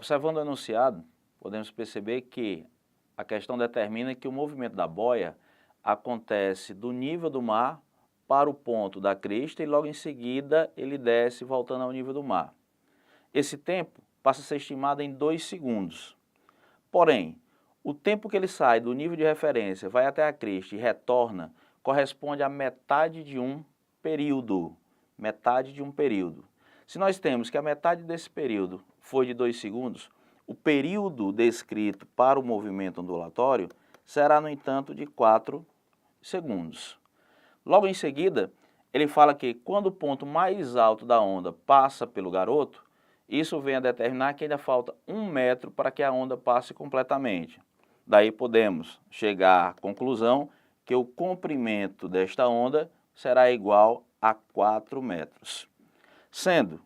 Observando o enunciado, podemos perceber que a questão determina que o movimento da boia acontece do nível do mar para o ponto da crista e logo em seguida ele desce voltando ao nível do mar. Esse tempo passa a ser estimado em 2 segundos. Porém, o tempo que ele sai do nível de referência, vai até a crista e retorna, corresponde a metade de um período. Metade de um período. Se nós temos que a metade desse período foi de 2 segundos, o período descrito para o movimento ondulatório será, no entanto, de 4 segundos. Logo em seguida, ele fala que quando o ponto mais alto da onda passa pelo garoto, isso vem a determinar que ainda falta 1 metro para que a onda passe completamente. Daí podemos chegar à conclusão que o comprimento desta onda será igual a 4 metros. Sendo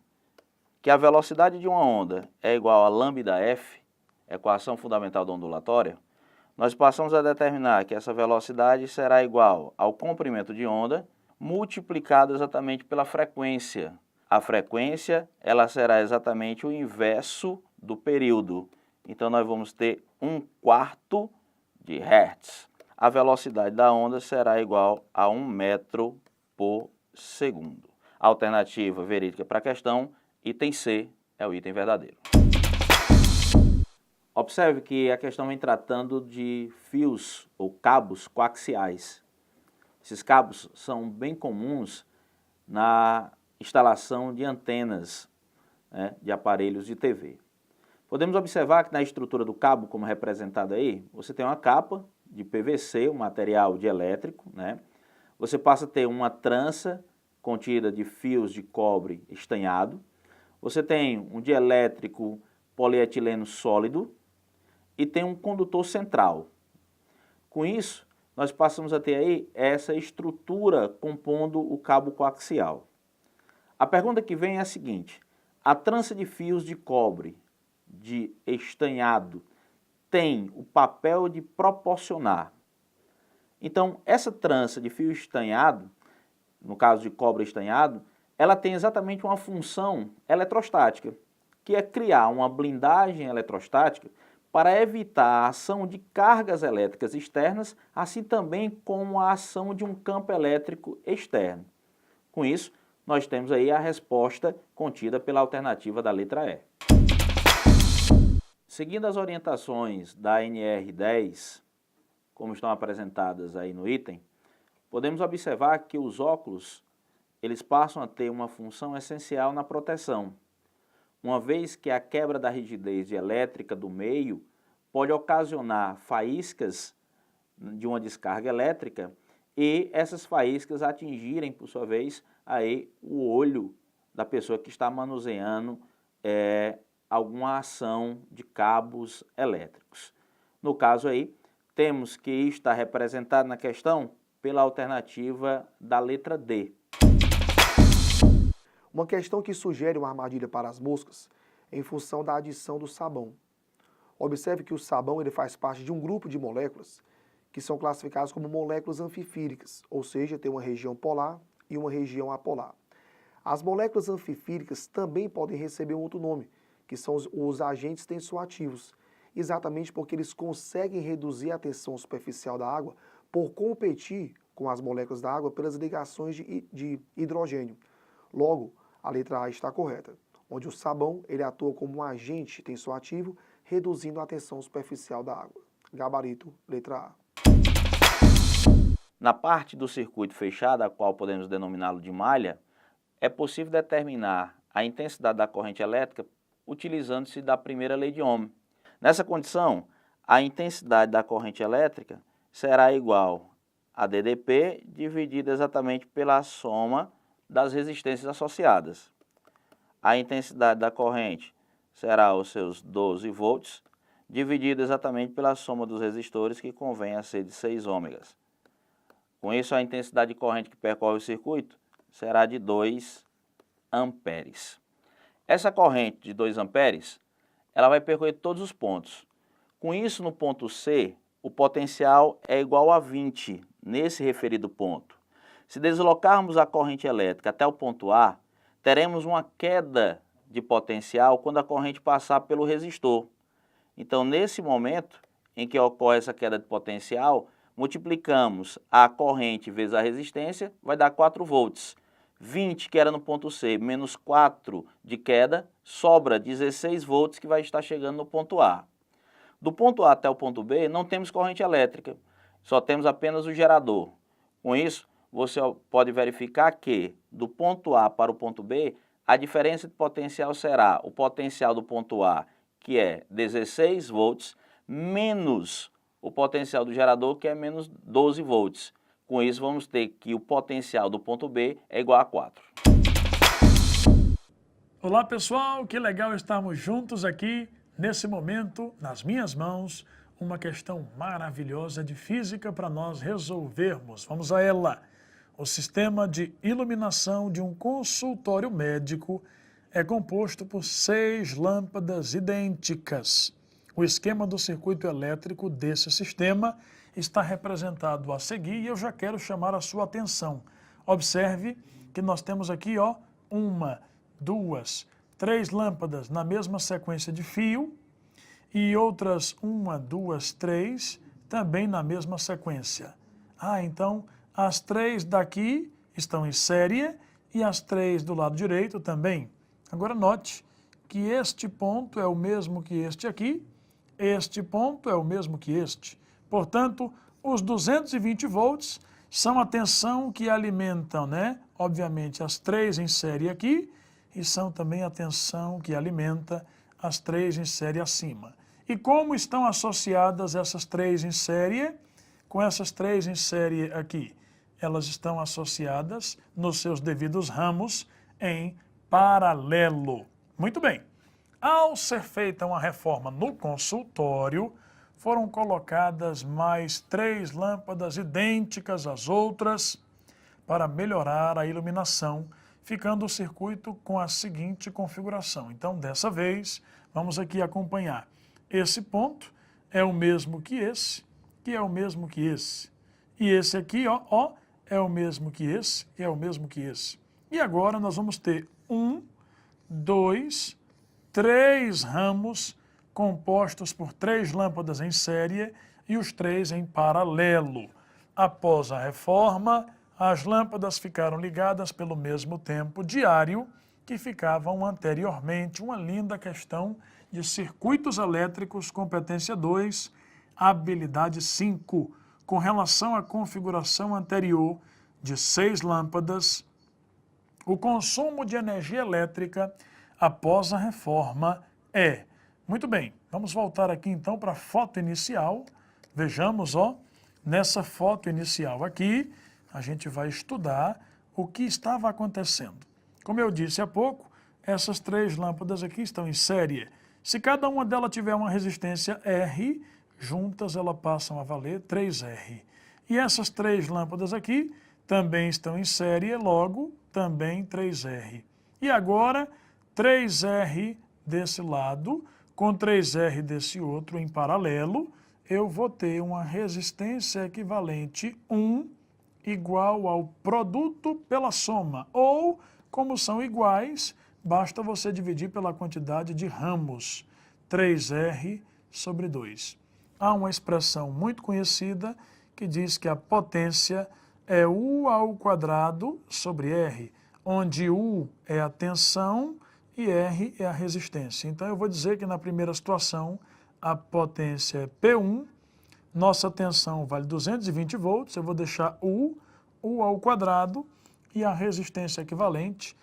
que a velocidade de uma onda é igual a lambda f, equação fundamental da ondulatória, nós passamos a determinar que essa velocidade será igual ao comprimento de onda multiplicado exatamente pela frequência. A frequência ela será exatamente o inverso do período. Então nós vamos ter 1/4 de Hertz. A velocidade da onda será igual a 1 metro por segundo. Alternativa verídica para a questão, item C é o item verdadeiro. Observe que a questão vem tratando de fios ou cabos coaxiais. Esses cabos são bem comuns na instalação de antenas, né, de aparelhos de TV. Podemos observar que na estrutura do cabo, como representado aí, você tem uma capa de PVC, um material dielétrico, né? Você passa a ter uma trança contida de fios de cobre estanhado. Você tem um dielétrico polietileno sólido e tem um condutor central. Com isso, nós passamos a ter aí essa estrutura compondo o cabo coaxial. A pergunta que vem é a seguinte: a trança de fios de cobre de estanhado tem o papel de proporcionar. Então, essa trança de fio estanhado, no caso de cobre estanhado, ela tem exatamente uma função eletrostática, que é criar uma blindagem eletrostática para evitar a ação de cargas elétricas externas, assim também como a ação de um campo elétrico externo. Com isso, nós temos aí a resposta contida pela alternativa da letra E. Seguindo as orientações da NR10, como estão apresentadas aí no item, podemos observar que os óculos eles passam a ter uma função essencial na proteção, uma vez que a quebra da rigidez elétrica do meio pode ocasionar faíscas de uma descarga elétrica e essas faíscas atingirem, por sua vez, aí o olho da pessoa que está manuseando alguma ação de cabos elétricos. No caso aí, temos que isso está representado na questão pela alternativa da letra D. Uma questão que sugere uma armadilha para as moscas é em função da adição do sabão. Observe que o sabão ele faz parte de um grupo de moléculas que são classificadas como moléculas anfifíricas, ou seja, tem uma região polar e uma região apolar. As moléculas anfifíricas também podem receber um outro nome, que são os agentes tensoativos, exatamente porque eles conseguem reduzir a tensão superficial da água por competir com as moléculas da água pelas ligações de hidrogênio. Logo, a letra A está correta, onde o sabão ele atua como um agente tensoativo, reduzindo a tensão superficial da água. Gabarito, letra A. Na parte do circuito fechado, a qual podemos denominá-lo de malha, é possível determinar a intensidade da corrente elétrica utilizando-se da primeira lei de Ohm. Nessa condição, a intensidade da corrente elétrica será igual a DDP dividida exatamente pela soma das resistências associadas. A intensidade da corrente será os seus 12 volts, dividido exatamente pela soma dos resistores, que convém a ser de 6 ômegas. Com isso, a intensidade de corrente que percorre o circuito será de 2 amperes. Essa corrente de 2 amperes, ela vai percorrer todos os pontos. Com isso, no ponto C, o potencial é igual a 20, nesse referido ponto. Se deslocarmos a corrente elétrica até o ponto A, teremos uma queda de potencial quando a corrente passar pelo resistor. Então, nesse momento em que ocorre essa queda de potencial, multiplicamos a corrente vezes a resistência, vai dar 4 volts. 20 que era no ponto C, menos 4 de queda, sobra 16 volts que vai estar chegando no ponto A. Do ponto A até o ponto B, não temos corrente elétrica, só temos apenas o gerador. Com isso, você pode verificar que do ponto A para o ponto B, a diferença de potencial será o potencial do ponto A, que é 16 volts, menos o potencial do gerador, que é menos 12 volts. Com isso, vamos ter que o potencial do ponto B é igual a 4. Olá, pessoal, que legal estarmos juntos aqui, nesse momento, nas minhas mãos, uma questão maravilhosa de física para nós resolvermos. Vamos a ela. O sistema de iluminação de um consultório médico é composto por 6 lâmpadas idênticas. O esquema do circuito elétrico desse sistema está representado a seguir e eu já quero chamar a sua atenção. Observe que nós temos aqui, ó, 1, 2, 3 lâmpadas na mesma sequência de fio e outras 1, 2, 3 também na mesma sequência. Então as 3 daqui estão em série e as 3 do lado direito também. Agora note que este ponto é o mesmo que este aqui, este ponto é o mesmo que este. Portanto, os 220 volts são a tensão que alimentam, obviamente, as 3 em série aqui e são também a tensão que alimenta as 3 em série acima. E como estão associadas essas 3 em série com essas 3 em série aqui? Elas estão associadas nos seus devidos ramos em paralelo. Muito bem. Ao ser feita uma reforma no consultório, foram colocadas mais 3 lâmpadas idênticas às outras para melhorar a iluminação, ficando o circuito com a seguinte configuração. Então, dessa vez, vamos aqui acompanhar. Esse ponto é o mesmo que esse, que é o mesmo que esse. E esse aqui, ó, é o mesmo que esse, e é o mesmo que esse. E agora nós vamos ter 1, 2, 3 ramos compostos por 3 lâmpadas em série e os 3 em paralelo. Após a reforma, as lâmpadas ficaram ligadas pelo mesmo tempo diário que ficavam anteriormente. Uma linda questão de circuitos elétricos, competência 2, habilidade 5, com relação à configuração anterior de 6 lâmpadas, o consumo de energia elétrica após a reforma é. Muito bem, vamos voltar aqui então para a foto inicial. Vejamos, nessa foto inicial aqui, a gente vai estudar o que estava acontecendo. Como eu disse há pouco, essas 3 lâmpadas aqui estão em série. Se cada uma delas tiver uma resistência R, juntas elas passam a valer 3R. E essas 3 lâmpadas aqui também estão em série, logo também 3R. E agora 3R desse lado com 3R desse outro em paralelo, eu vou ter uma resistência equivalente 1 igual ao produto pela soma. Ou, como são iguais, basta você dividir pela quantidade de ramos, 3R sobre 2. Há uma expressão muito conhecida que diz que a potência é U ao quadrado sobre R, onde U é a tensão e R é a resistência. Então eu vou dizer que na primeira situação a potência é P1, nossa tensão vale 220 volts, eu vou deixar U ao quadrado e a resistência equivalente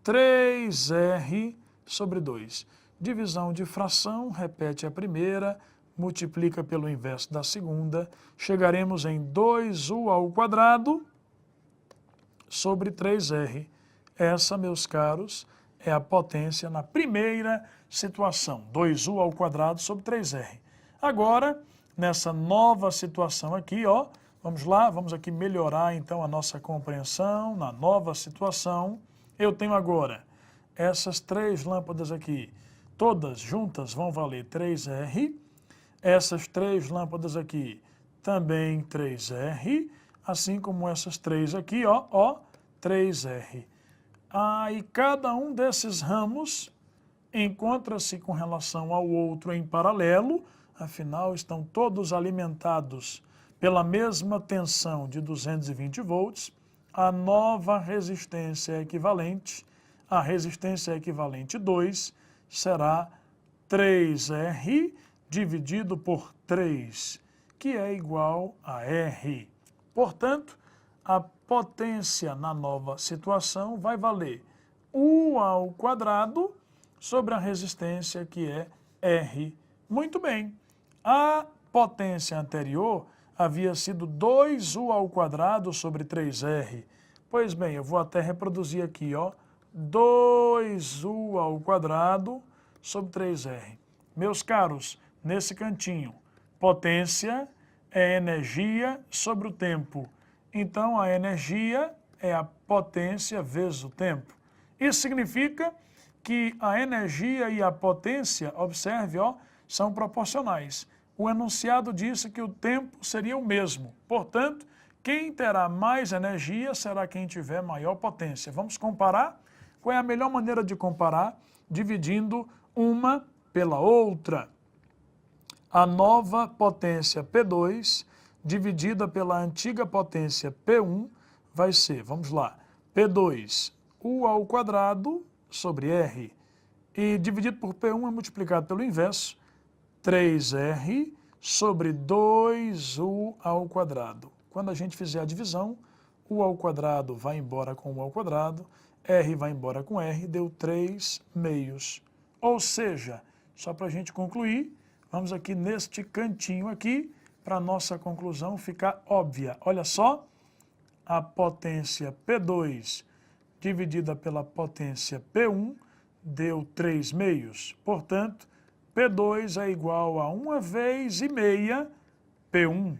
3R sobre 2. Divisão de fração, repete a primeira, multiplica pelo inverso da segunda, chegaremos em 2U ao quadrado sobre 3R. Essa, meus caros, é a potência na primeira situação, 2U ao quadrado sobre 3R. Agora, nessa nova situação aqui, vamos lá, vamos aqui melhorar então a nossa compreensão. Na nova situação, eu tenho agora essas 3 lâmpadas aqui, todas juntas vão valer 3R. Essas 3 lâmpadas aqui também 3R, assim como essas 3 aqui, 3R. E cada um desses ramos encontra-se com relação ao outro em paralelo, afinal estão todos alimentados pela mesma tensão de 220 volts, a nova resistência equivalente, a resistência equivalente 2, será 3R dividido por 3, que é igual a R. Portanto, a potência na nova situação vai valer U ao quadrado sobre a resistência, que é R. Muito bem. A potência anterior havia sido 2U ao quadrado sobre 3R. Pois bem, eu vou até reproduzir aqui, ó, 2U ao quadrado sobre 3R. Meus caros, nesse cantinho, potência é energia sobre o tempo. Então, a energia é a potência vezes o tempo. Isso significa que a energia e a potência, observe, ó, são proporcionais. O enunciado disse que o tempo seria o mesmo. Portanto, quem terá mais energia será quem tiver maior potência. Vamos comparar? Qual é a melhor maneira de comparar? Dividindo uma pela outra. A nova potência P2 dividida pela antiga potência P1 vai ser, vamos lá, P2, U ao quadrado sobre R, e dividido por P1 é multiplicado pelo inverso, 3R sobre 2U ao quadrado. Quando a gente fizer a divisão, U ao quadrado vai embora com U ao quadrado, R vai embora com R, deu 3 meios. Ou seja, só para a gente concluir, vamos aqui neste cantinho aqui, para a nossa conclusão ficar óbvia. Olha só, a potência P2 dividida pela potência P1 deu 3 meios. Portanto, P2 é igual a 1 vez e meia P1.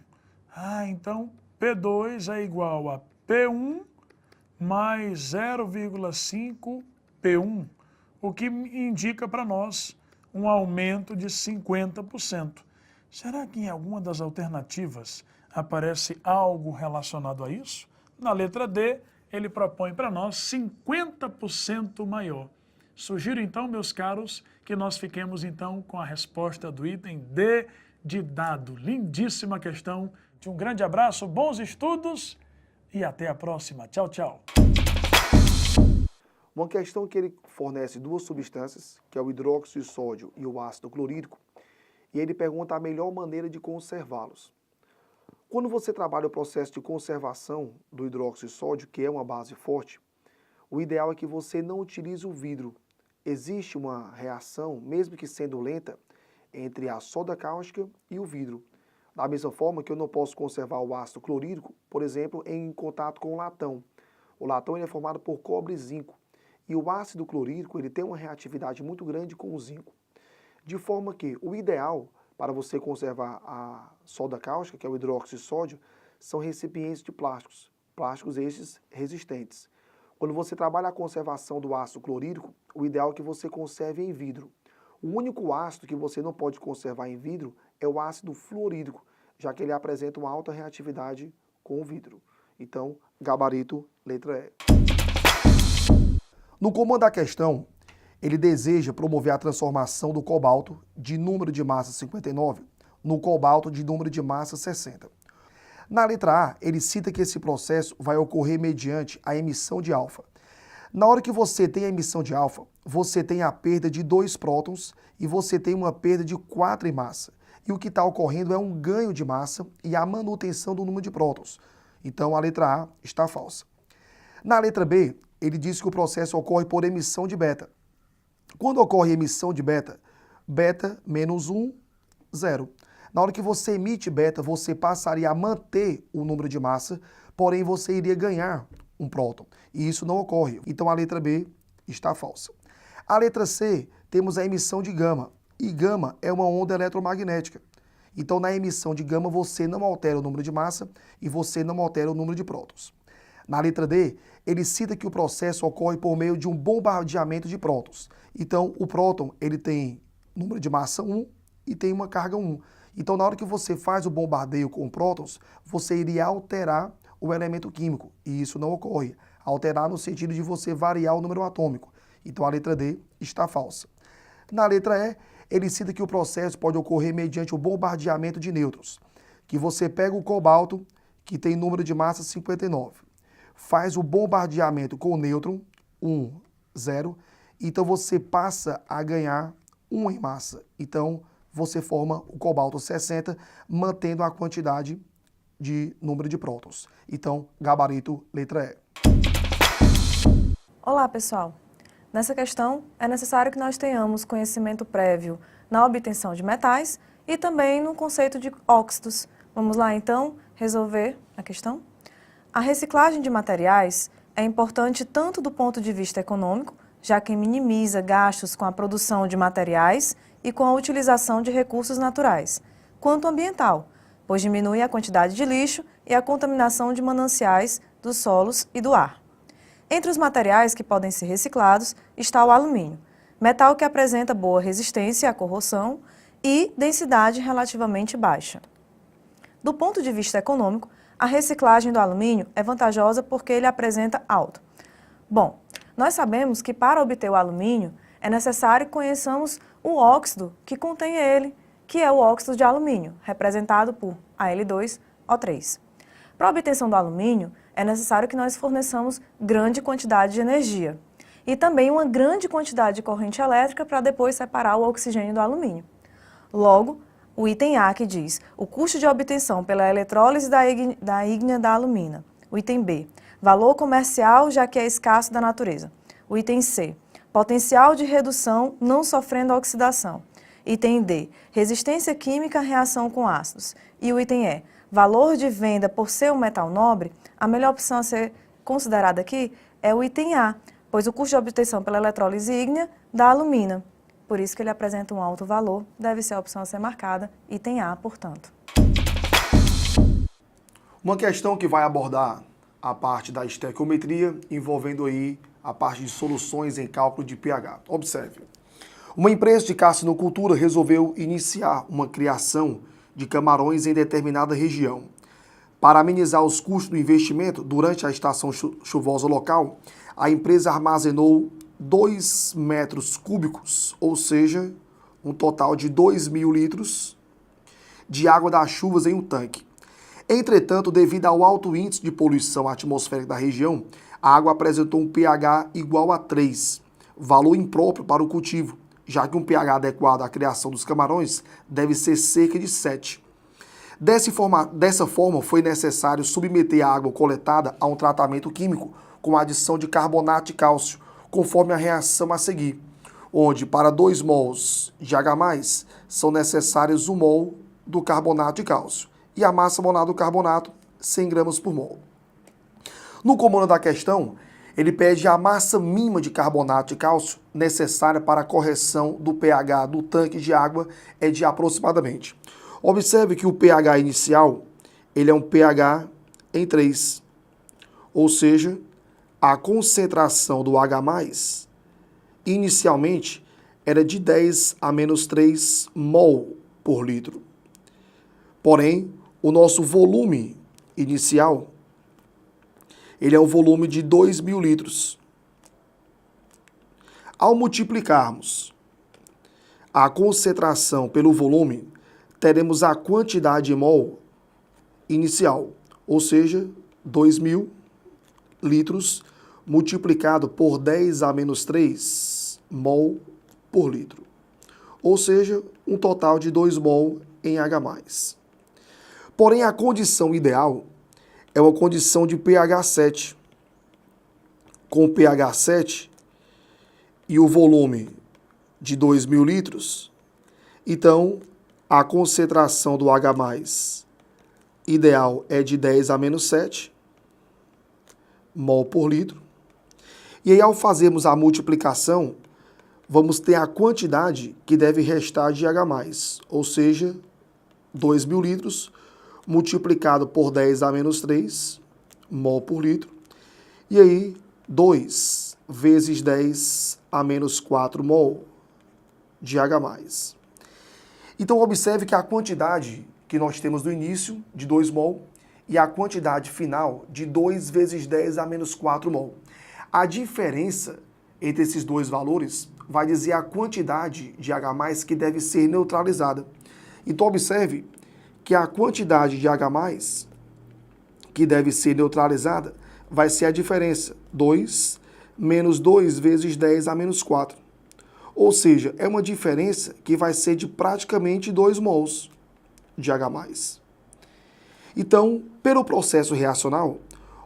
Então P2 é igual a P1 mais 0,5 P1, o que indica para nós um aumento de 50%. Será que em alguma das alternativas aparece algo relacionado a isso? Na letra D, ele propõe para nós 50% maior. Sugiro então, meus caros, que nós fiquemos então com a resposta do item D de dado. Lindíssima questão. Um grande abraço, bons estudos e até a próxima. Tchau, tchau. Uma questão que ele fornece duas substâncias, que é o hidróxido de sódio e o ácido clorídrico, e ele pergunta a melhor maneira de conservá-los. Quando você trabalha o processo de conservação do hidróxido de sódio, que é uma base forte, o ideal é que você não utilize o vidro. Existe uma reação, mesmo que sendo lenta, entre a soda cáustica e o vidro. Da mesma forma que eu não posso conservar o ácido clorídrico, por exemplo, em contato com o latão. O latão ele é formado por cobre e zinco. E o ácido clorídrico ele tem uma reatividade muito grande com o zinco. De forma que o ideal para você conservar a soda cáustica, que é o hidróxido de sódio, são recipientes de plásticos. Plásticos estes resistentes. Quando você trabalha a conservação do ácido clorídrico, o ideal é que você conserve em vidro. O único ácido que você não pode conservar em vidro é o ácido fluorídrico, já que ele apresenta uma alta reatividade com o vidro. Então, gabarito, letra E. No comando da questão, ele deseja promover a transformação do cobalto de número de massa 59 no cobalto de número de massa 60. Na letra A, ele cita que esse processo vai ocorrer mediante a emissão de alfa. Na hora que você tem a emissão de alfa, você tem a perda de 2 prótons e você tem uma perda de 4 em massa. E o que está ocorrendo é um ganho de massa e a manutenção do número de prótons. Então a letra A está falsa. Na letra B, ele diz que o processo ocorre por emissão de beta. Quando ocorre emissão de beta, beta menos 1, 0. Na hora que você emite beta, você passaria a manter o número de massa, porém você iria ganhar um próton. E isso não ocorre. Então a letra B está falsa. A letra C, temos a emissão de gama. E gama é uma onda eletromagnética. Então na emissão de gama você não altera o número de massa e você não altera o número de prótons. Na letra D, ele cita que o processo ocorre por meio de um bombardeamento de prótons. Então, o próton ele tem número de massa 1 e tem uma carga 1. Então, na hora que você faz o bombardeio com prótons, você iria alterar o elemento químico. E isso não ocorre. Alterar no sentido de você variar o número atômico. Então, a letra D está falsa. Na letra E, ele cita que o processo pode ocorrer mediante o bombardeamento de nêutrons, que você pega o cobalto, que tem número de massa 59, faz o bombardeamento com o nêutron, 1, 0, então você passa a ganhar 1 em massa. Então, você forma o cobalto 60, mantendo a quantidade de número de prótons. Então, gabarito, letra E. Olá, pessoal. Nessa questão, é necessário que nós tenhamos conhecimento prévio na obtenção de metais e também no conceito de óxidos. Vamos lá, então, resolver a questão? A reciclagem de materiais é importante tanto do ponto de vista econômico, já que minimiza gastos com a produção de materiais e com a utilização de recursos naturais, quanto ambiental, pois diminui a quantidade de lixo e a contaminação de mananciais, dos solos e do ar. Entre os materiais que podem ser reciclados está o alumínio, metal que apresenta boa resistência à corrosão e densidade relativamente baixa. Do ponto de vista econômico, a reciclagem do alumínio é vantajosa porque ele apresenta alto. Bom, nós sabemos que para obter o alumínio é necessário que conheçamos o óxido que contém ele, que é o óxido de alumínio, representado por Al2O3. Para a obtenção do alumínio, é necessário que nós forneçamos grande quantidade de energia e também uma grande quantidade de corrente elétrica para depois separar o oxigênio do alumínio. Logo, o item A que diz o custo de obtenção pela eletrólise da ígnea da alumina. O item B, valor comercial já que é escasso da natureza. O item C, potencial de redução não sofrendo oxidação. Item D, resistência química à reação com ácidos. E o item E, valor de venda por ser um metal nobre. A melhor opção a ser considerada aqui é o item A, pois o custo de obtenção pela eletrólise ígnea da alumina. Por isso que ele apresenta um alto valor, deve ser a opção a ser marcada, item A, portanto. Uma questão que vai abordar a parte da estequiometria, envolvendo aí a parte de soluções em cálculo de pH. Observe. Uma empresa de carcinocultura resolveu iniciar uma criação de camarões em determinada região. Para amenizar os custos do investimento, durante a estação chuvosa local, a empresa armazenou 2 metros cúbicos, ou seja, um total de 2.000 litros de água das chuvas em um tanque. Entretanto, devido ao alto índice de poluição atmosférica da região, a água apresentou um pH igual a 3, valor impróprio para o cultivo, já que um pH adequado à criação dos camarões deve ser cerca de 7. Dessa forma, foi necessário submeter a água coletada a um tratamento químico com a adição de carbonato de cálcio, conforme a reação a seguir, onde para 2 mols de H+, são necessários 1 mol do carbonato de cálcio e a massa molar do carbonato, 100 gramas por mol. No comando da questão, ele pede a massa mínima de carbonato de cálcio necessária para a correção do pH do tanque de água é de aproximadamente. Observe que o pH inicial, ele é um pH em 3, ou seja, a concentração do H+, inicialmente, era de 10 a menos 3 mol por litro. Porém, o nosso volume inicial, ele é um volume de 2.000 litros. Ao multiplicarmos a concentração pelo volume, teremos a quantidade de mol inicial, ou seja, 2.000 litros multiplicado por 10 a menos 3 mol por litro. Ou seja, um total de 2 mol em H+. Porém, a condição ideal é uma condição de pH 7. Com pH 7 e o volume de 2.000 litros, então a concentração do H+ ideal é de 10 a menos 7 mol por litro. E aí, ao fazermos a multiplicação, vamos ter a quantidade que deve restar de H+, ou seja, 2.000 litros multiplicado por 10 a menos 3 mol por litro. E aí, 2 vezes 10 a menos 4 mol de H+. Então, observe que a quantidade que nós temos no início, de 2 mol, e a quantidade final, de 2 vezes 10 a menos 4 mol. A diferença entre esses dois valores, vai dizer a quantidade de H+, que deve ser neutralizada. Então, observe que a quantidade de H+, que deve ser neutralizada, vai ser a diferença, 2 menos 2 vezes 10 a menos 4. Ou seja, é uma diferença que vai ser de praticamente 2 mols de H+. Então, pelo processo reacional,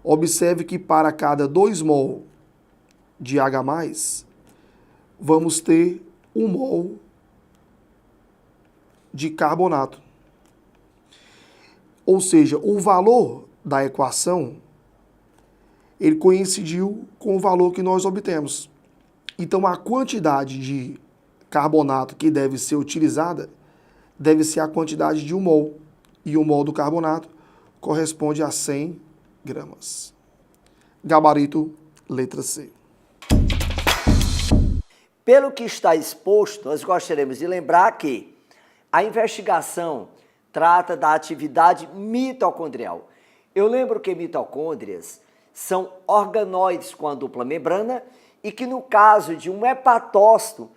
observe que para cada 2 mol de H+, vamos ter 1 mol de carbonato. Ou seja, o valor da equação, ele coincidiu com o valor que nós obtemos. Então, a quantidade de carbonato que deve ser utilizada deve ser a quantidade de 1 mol. E 1 mol do carbonato corresponde a 100 gramas. Gabarito, letra C. Pelo que está exposto, nós gostaríamos de lembrar que a investigação trata da atividade mitocondrial. Eu lembro que mitocôndrias são organoides com a dupla membrana e que no caso de um hepatócito,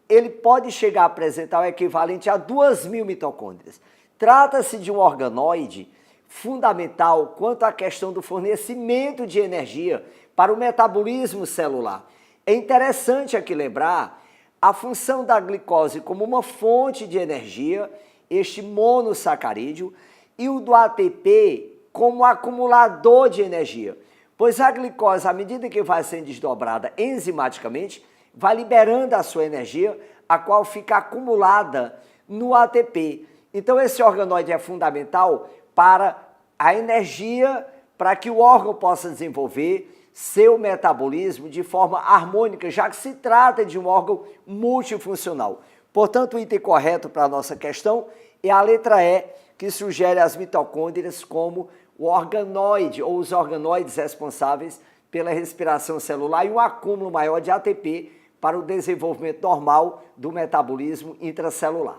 ele pode chegar a apresentar o equivalente a 2.000 mitocôndrias. Trata-se de um organoide fundamental quanto à questão do fornecimento de energia para o metabolismo celular. É interessante aqui lembrar a função da glicose como uma fonte de energia, este monossacarídeo, e o do ATP como acumulador de energia, pois a glicose, à medida que vai sendo desdobrada enzimaticamente, vai liberando a sua energia, a qual fica acumulada no ATP. Então esse organoide é fundamental para a energia, para que o órgão possa desenvolver seu metabolismo de forma harmônica, já que se trata de um órgão multifuncional. Portanto, o item correto para a nossa questão é a letra E, que sugere as mitocôndrias como o organoide ou os organoides responsáveis pela respiração celular e um acúmulo maior de ATP para o desenvolvimento normal do metabolismo intracelular.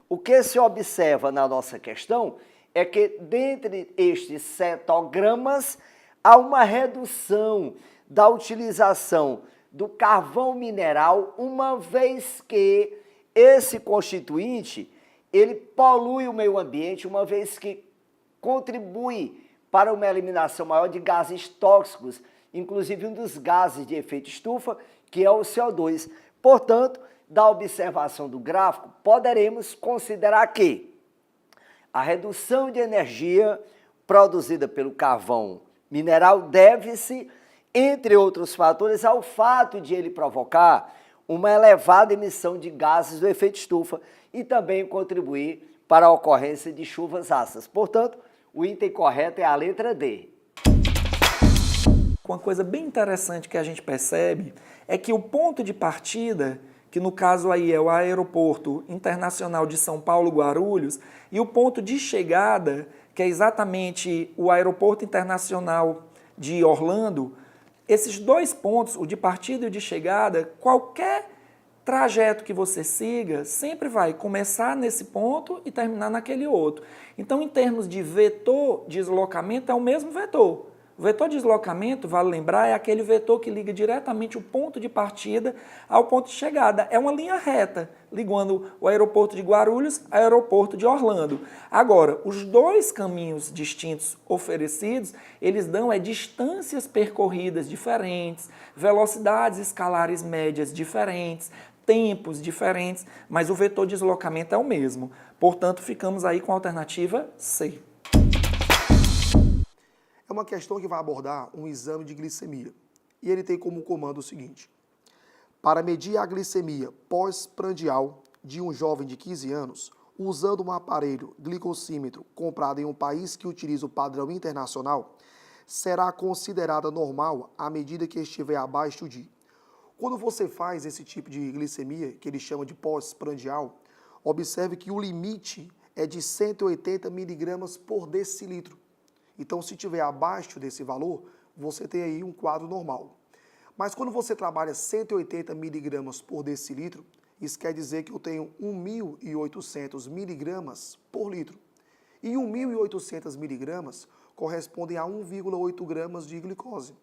O que se observa na nossa questão é que, dentre estes cetogramas, há uma redução da utilização do carvão mineral, uma vez que esse constituinte, ele polui o meio ambiente, uma vez que contribui para uma eliminação maior de gases tóxicos, inclusive um dos gases de efeito estufa, que é o CO2. Portanto, da observação do gráfico, poderemos considerar que a redução de energia produzida pelo carvão mineral deve-se, entre outros fatores, ao fato de ele provocar uma elevada emissão de gases do efeito estufa e também contribuir para a ocorrência de chuvas ácidas. Portanto, o item correto é a letra D. Uma coisa bem interessante que a gente percebe é que o ponto de partida, que no caso aí é o Aeroporto Internacional de São Paulo Guarulhos, e o ponto de chegada, que é exatamente o Aeroporto Internacional de Orlando, esses dois pontos, o de partida e o de chegada, qualquer trajeto que você siga sempre vai começar nesse ponto e terminar naquele outro. Então, em termos de vetor deslocamento, é o mesmo vetor. O vetor de deslocamento, vale lembrar, é aquele vetor que liga diretamente o ponto de partida ao ponto de chegada. É uma linha reta, ligando o aeroporto de Guarulhos ao aeroporto de Orlando. Agora, os dois caminhos distintos oferecidos, eles dão distâncias percorridas diferentes, velocidades escalares médias diferentes, tempos diferentes, mas o vetor de deslocamento é o mesmo. Portanto, ficamos aí com a alternativa C. É uma questão que vai abordar um exame de glicemia. E ele tem como comando o seguinte: para medir a glicemia pós-prandial de um jovem de 15 anos, usando um aparelho glicosímetro comprado em um país que utiliza o padrão internacional, será considerada normal à medida que estiver abaixo de... Quando você faz esse tipo de glicemia, que ele chama de pós-prandial, observe que o limite é de 180 miligramas por decilitro. Então, se estiver abaixo desse valor, você tem aí um quadro normal. Mas quando você trabalha 180 miligramas por decilitro, isso quer dizer que eu tenho 1.800 miligramas por litro. E 1.800 miligramas correspondem a 1,8 gramas de glicose.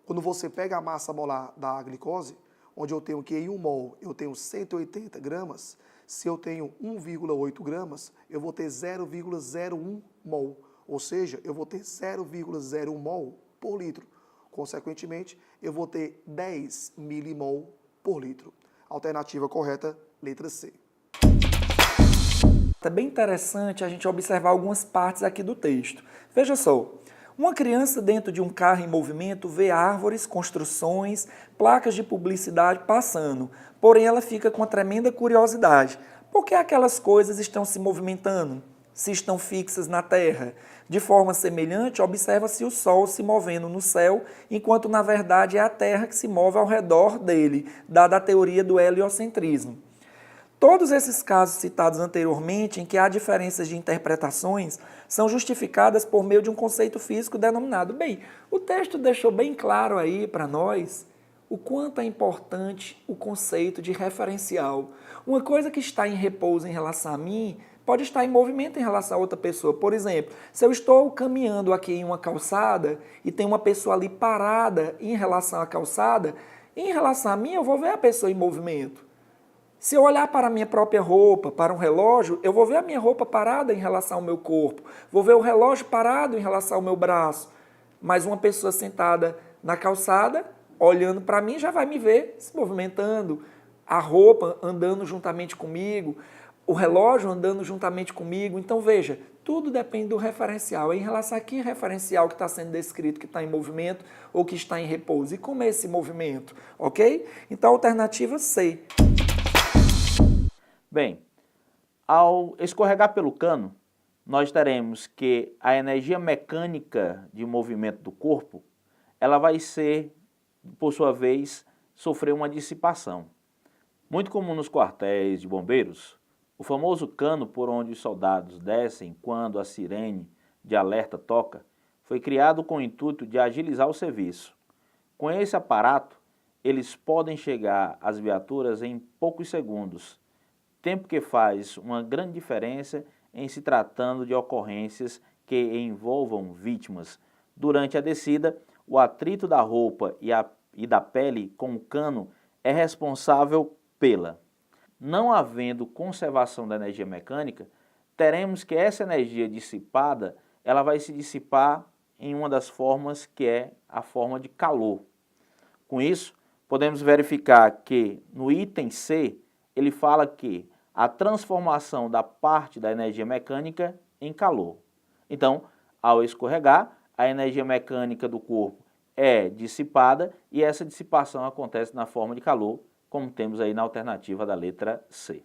Quando você pega a massa molar da glicose, onde eu tenho que em 1 mol eu tenho 180 gramas, se eu tenho 1,8 gramas, eu vou ter 0,01 mol, ou seja, eu vou ter 0,01 mol por litro. Consequentemente, eu vou ter 10 milimol por litro. Alternativa correta, letra C. É bem interessante a gente observar algumas partes aqui do texto. Veja só, uma criança dentro de um carro em movimento vê árvores, construções, placas de publicidade passando, porém ela fica com uma tremenda curiosidade. Por que aquelas coisas estão se movimentando? Se estão fixas na terra? De forma semelhante, observa-se o Sol se movendo no céu, enquanto na verdade é a Terra que se move ao redor dele, dada a teoria do heliocentrismo. Todos esses casos citados anteriormente, em que há diferenças de interpretações, são justificadas por meio de um conceito físico denominado. Bem, o texto deixou bem claro aí para nós o quanto é importante o conceito de referencial. Uma coisa que está em repouso em relação a mim pode estar em movimento em relação a outra pessoa. Por exemplo, se eu estou caminhando aqui em uma calçada e tem uma pessoa ali parada em relação à calçada, em relação a mim eu vou ver a pessoa em movimento. Se eu olhar para a minha própria roupa, para um relógio, eu vou ver a minha roupa parada em relação ao meu corpo. Vou ver o relógio parado em relação ao meu braço. Mas uma pessoa sentada na calçada, olhando para mim, já vai me ver se movimentando. A roupa andando juntamente comigo, o relógio andando juntamente comigo. Então, veja, tudo depende do referencial. É em relação a que referencial que está sendo descrito, que está em movimento ou que está em repouso. E como é esse movimento, ok? Então, alternativa C. Bem, ao escorregar pelo cano, nós teremos que a energia mecânica de movimento do corpo, ela vai ser, por sua vez, sofrer uma dissipação. Muito comum nos quartéis de bombeiros, o famoso cano por onde os soldados descem quando a sirene de alerta toca, foi criado com o intuito de agilizar o serviço. Com esse aparato, eles podem chegar às viaturas em poucos segundos, tempo que faz uma grande diferença em se tratando de ocorrências que envolvam vítimas. Durante a descida, o atrito da roupa e da pele com o cano é responsável pela. Não havendo conservação da energia mecânica, teremos que essa energia dissipada, ela vai se dissipar em uma das formas que é a forma de calor. Com isso, podemos verificar que no item C, ele fala que a transformação da parte da energia mecânica em calor. Então, ao escorregar, a energia mecânica do corpo é dissipada e essa dissipação acontece na forma de calor, como temos aí na alternativa da letra C.